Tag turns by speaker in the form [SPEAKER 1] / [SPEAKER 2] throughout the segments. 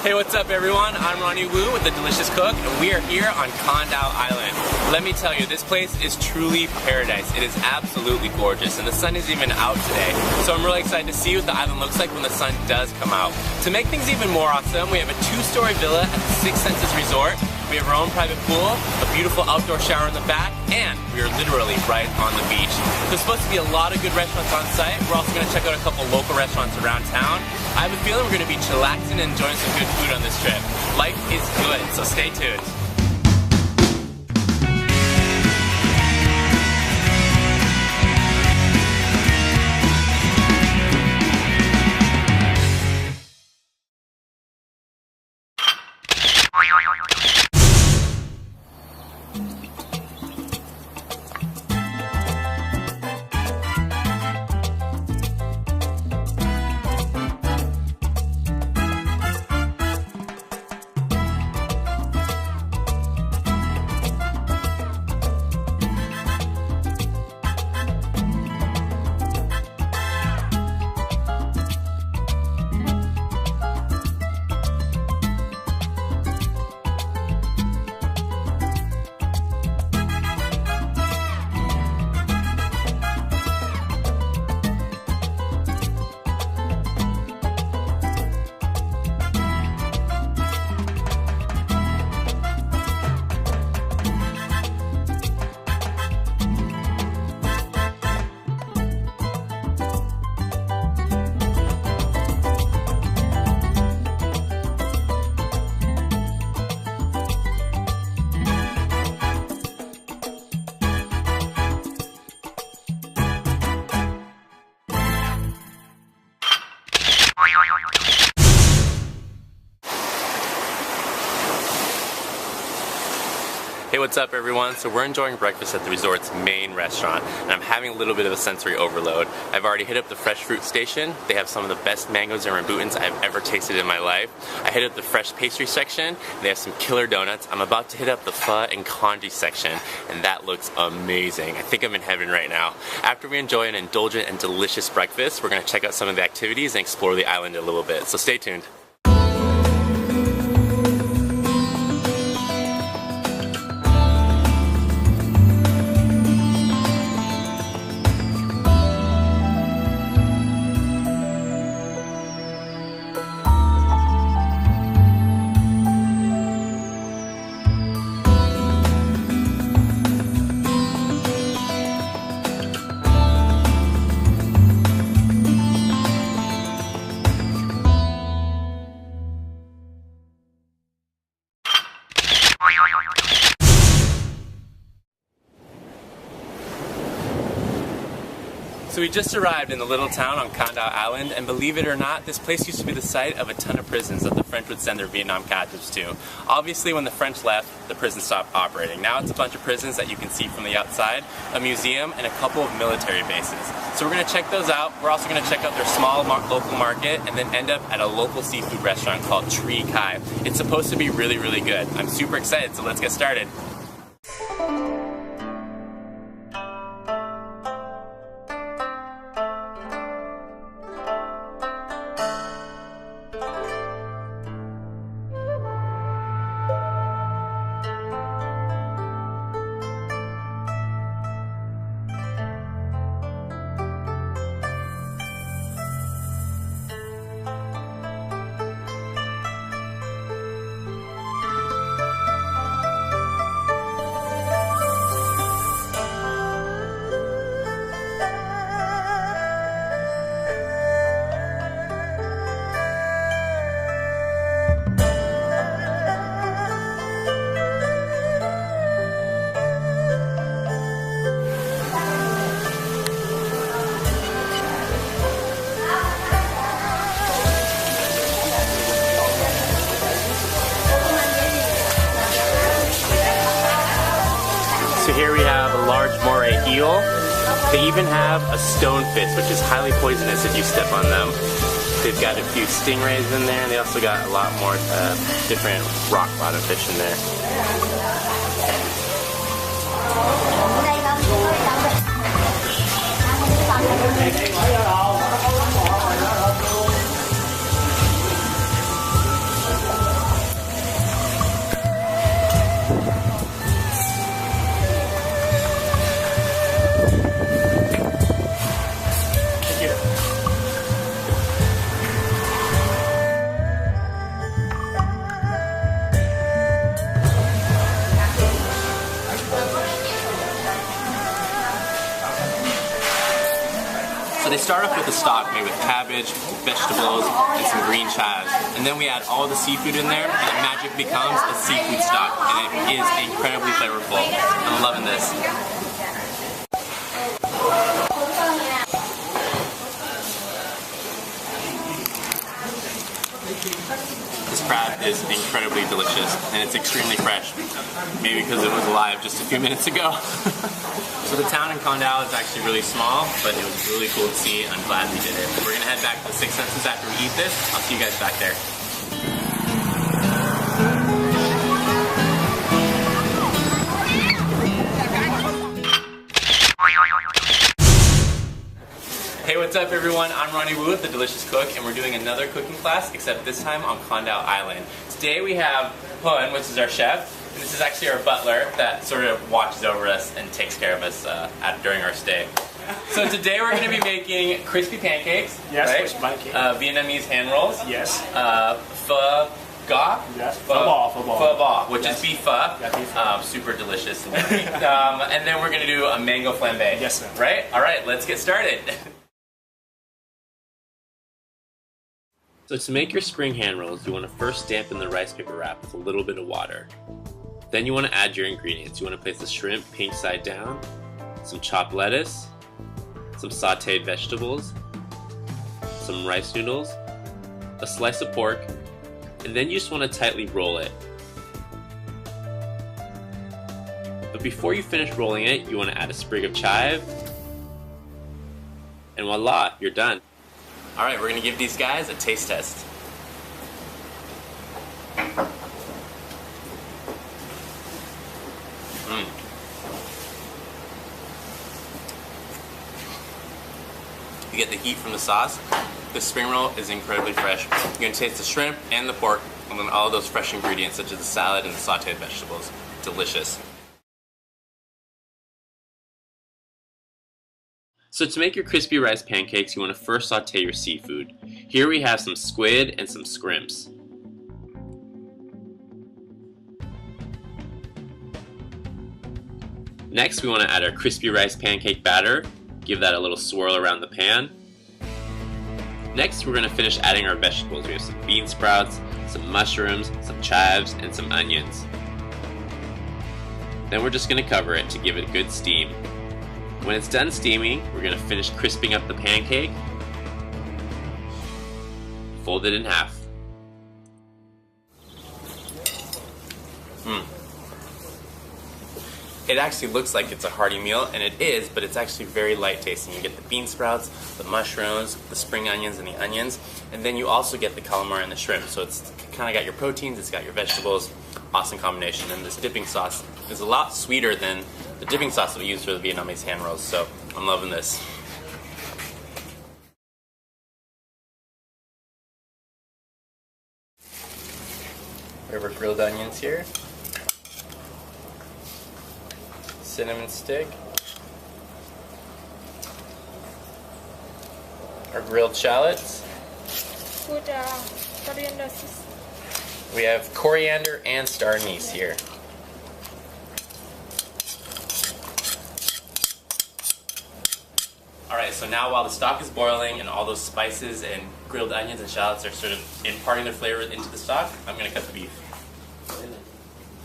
[SPEAKER 1] Hey, what's up everyone? I'm Ronnie Wu with The Delicious Cook, and we are here on Condau Island. Let me tell you, this place is truly paradise. It is absolutely gorgeous, and the sun is even out today. So I'm really excited to see what the island looks like when the sun does come out. To make things even more awesome, we have a 2-story villa at the Six Senses Resort. We have our own private pool, a beautiful outdoor shower in the back, and we are literally right on the beach. There's supposed to be a lot of good restaurants on site. We're also going to check out a couple local restaurants around town. I have a feeling we're going to be chillaxing and enjoying some good food on this trip. Life is good, so stay tuned. Hey, what's up everyone? So we're enjoying breakfast at the resort's main restaurant, and I'm having a little bit of a sensory overload. I've already hit up the fresh fruit station. They have some of the best mangoes and rambutans I've ever tasted in my life. I hit up the fresh pastry section. They have some killer donuts. I'm about to hit up the pho and congee section, and that looks amazing. I think I'm in heaven right now. After we enjoy an indulgent and delicious breakfast, we're going to check out some of the activities and explore the island a little bit, so stay tuned. So we just arrived in the little town on Condau Island, and believe it or not, this place used to be the site of a ton of prisons that the French would send their Vietnam captives to. Obviously, when the French left, the prison stopped operating. Now it's a bunch of prisons that you can see from the outside, a museum, and a couple of military bases. So we're going to check those out. We're also going to check out their small local market, and then end up at a local seafood restaurant called Tree Kai. It's supposed to be really, really good. I'm super excited, so let's get started. So here we have a large moray eel. They even have a stonefish, which is highly poisonous if you step on them. They've got a few stingrays in there, and they also got a lot more different rock bottom fish in there. they start off with a stock made with cabbage, vegetables, and some green chives. And then we add all the seafood in there, and it magically becomes a seafood stock. And it is incredibly flavorful. I'm loving this. This crab is incredibly delicious, and it's extremely fresh. Maybe because it was alive just a few minutes ago. So the town in Condal is actually really small, but it was really cool to see, and I'm glad we did it. We're gonna head back to the Six Senses after we eat this. I'll see you guys back there. Hey, what's up everyone? I'm Ronnie Wu with The Delicious Cook, and we're doing another cooking class, except this time on Condal Island. Today we have Hun, which is our chef, and this is actually our butler that sort of watches over us and takes care of us during our stay. So today we're going to be making crispy pancakes,
[SPEAKER 2] yes,
[SPEAKER 1] right?
[SPEAKER 2] Crispy pancake.
[SPEAKER 1] Vietnamese hand rolls.
[SPEAKER 2] Yes.
[SPEAKER 1] Pho ga.
[SPEAKER 2] Yes. Pho ba,
[SPEAKER 1] which is beef pho.
[SPEAKER 2] Yeah, beef pho.
[SPEAKER 1] Super delicious. And then we're going to do a mango flambe.
[SPEAKER 2] Yes, sir.
[SPEAKER 1] Right? All right, let's get started. So to make your spring hand rolls, you want to first dampen the rice paper wrap with a little bit of water. Then you want to add your ingredients. You want to place the shrimp pink side down, some chopped lettuce, some sauteed vegetables, some rice noodles, a slice of pork, and then you just want to tightly roll it. But before you finish rolling it, you want to add a sprig of chive, and voila, you're done. Alright, we're going to give these guys a taste test. You get the heat from the sauce. The spring roll is incredibly fresh. You're going to taste the shrimp and the pork, and then all of those fresh ingredients such as the salad and the sauteed vegetables. Delicious. So to make your crispy rice pancakes, you want to first saute your seafood. Here we have some squid and some scrimps. Next we want to add our crispy rice pancake batter. Give that a little swirl around the pan. Next we're going to finish adding our vegetables. We have some bean sprouts, some mushrooms, some chives, and some onions. Then we're just going to cover it to give it a good steam. When it's done steaming, we're going to finish crisping up the pancake. Fold it in half. It actually looks like it's a hearty meal, and it is, but it's actually very light tasting. You get the bean sprouts, the mushrooms, the spring onions, and the onions, and then you also get the calamari and the shrimp. So it's kind of got your proteins, it's got your vegetables. Awesome combination. And this dipping sauce is a lot sweeter than the dipping sauce that we use for the Vietnamese hand rolls, so I'm loving this. We have our grilled onions here. Cinnamon stick. Our grilled shallots.
[SPEAKER 3] Coriander.
[SPEAKER 1] We have coriander and star anise here. Alright, so now while the stock is boiling and all those spices and grilled onions and shallots are sort of imparting their flavor into the stock, I'm going to cut the beef.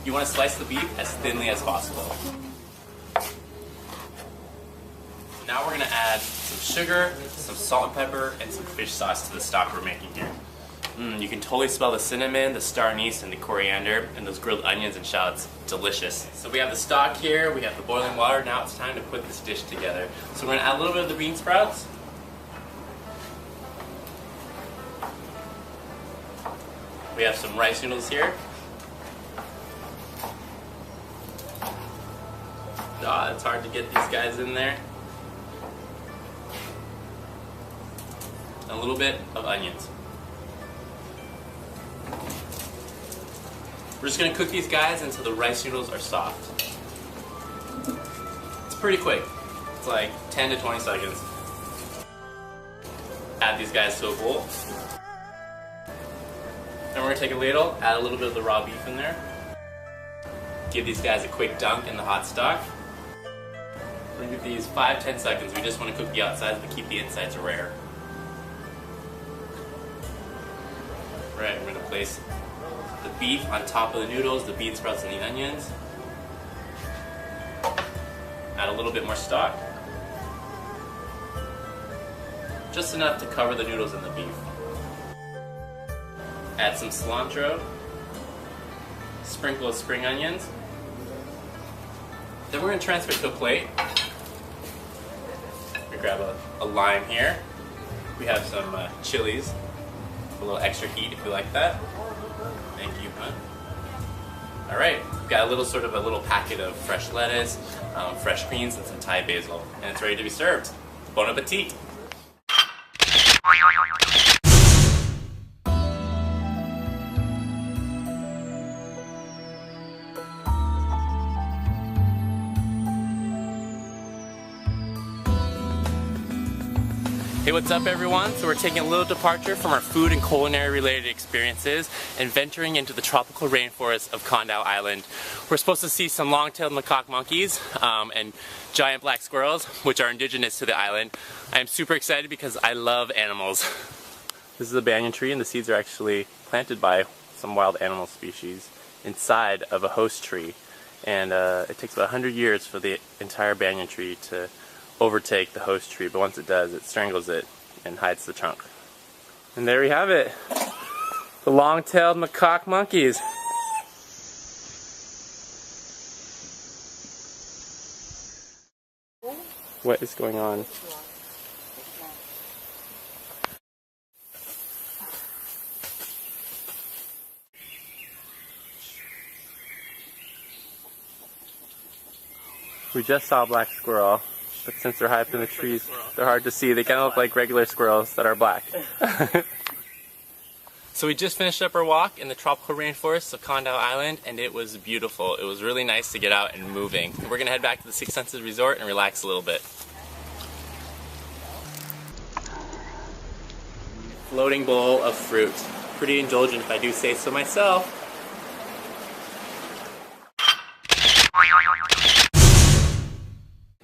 [SPEAKER 1] You want to slice the beef as thinly as possible. Now we're going to add some sugar, some salt and pepper, and some fish sauce to the stock we're making here. You can totally smell the cinnamon, the star anise, and the coriander, and those grilled onions and shallots. Delicious. So we have the stock here, we have the boiling water. Now it's time to put this dish together. So we're going to add a little bit of the bean sprouts. We have some rice noodles here. It's hard to get these guys in there. And a little bit of onions. We're just going to cook these guys until the rice noodles are soft. It's pretty quick. It's like 10 to 20 seconds. Add these guys to a bowl. Then we're going to take a ladle, add a little bit of the raw beef in there. Give these guys a quick dunk in the hot stock. We're gonna do these 5-10 seconds. We just want to cook the outsides but keep the insides rare. Right, we're gonna place the beef on top of the noodles, the bean sprouts and the onions. Add a little bit more stock. Just enough to cover the noodles and the beef. Add some cilantro. Sprinkle of spring onions. Then we're going to transfer it to a plate. We grab a lime here. We have some chilies. A little extra heat if you like that. Thank you, hon. Alright, we've got a little packet of fresh lettuce, fresh greens, and some Thai basil. And it's ready to be served. Bon appetit! Hey, what's up everyone? So we're taking a little departure from our food and culinary related experiences and venturing into the tropical rainforest of Condau Island. We're supposed to see some long-tailed macaque monkeys and giant black squirrels, which are indigenous to the island. I am super excited because I love animals. This is a banyan tree and the seeds are actually planted by some wild animal species inside of a host tree. And it takes about 100 years for the entire banyan tree to overtake the host tree, but once it does, it strangles it and hides the trunk. And there we have it, the long-tailed macaque monkeys. What is going on? We just saw a black squirrel. But since they're high up in the trees, they're hard to see. They kind of look like regular squirrels that are black. So we just finished up our walk in the tropical rainforest of Condau Island, and it was beautiful. It was really nice to get out and moving. We're going to head back to the Six Senses Resort and relax a little bit. Floating bowl of fruit. Pretty indulgent if I do say so myself.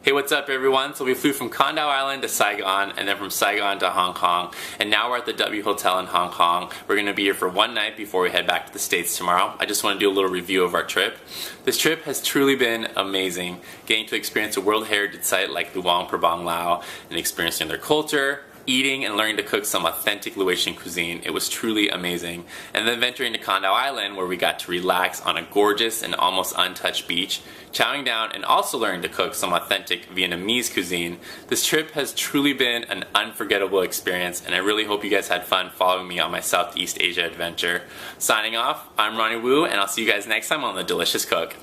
[SPEAKER 1] Hey, what's up everyone? So we flew from Condau Island to Saigon and then from Saigon to Hong Kong, and now we're at the W Hotel in Hong Kong. We're going to be here for one night before we head back to the States tomorrow. I just want to do a little review of our trip. This trip has truly been amazing, getting to experience a World Heritage Site like Luang Prabang Lao and experiencing their culture, eating and learning to cook some authentic Laotian cuisine. It was truly amazing. And then venturing to Condau Island where we got to relax on a gorgeous and almost untouched beach, chowing down and also learning to cook some authentic Vietnamese cuisine. This trip has truly been an unforgettable experience, and I really hope you guys had fun following me on my Southeast Asia adventure. Signing off, I'm Ronnie Wu, and I'll see you guys next time on The Delicious Cook.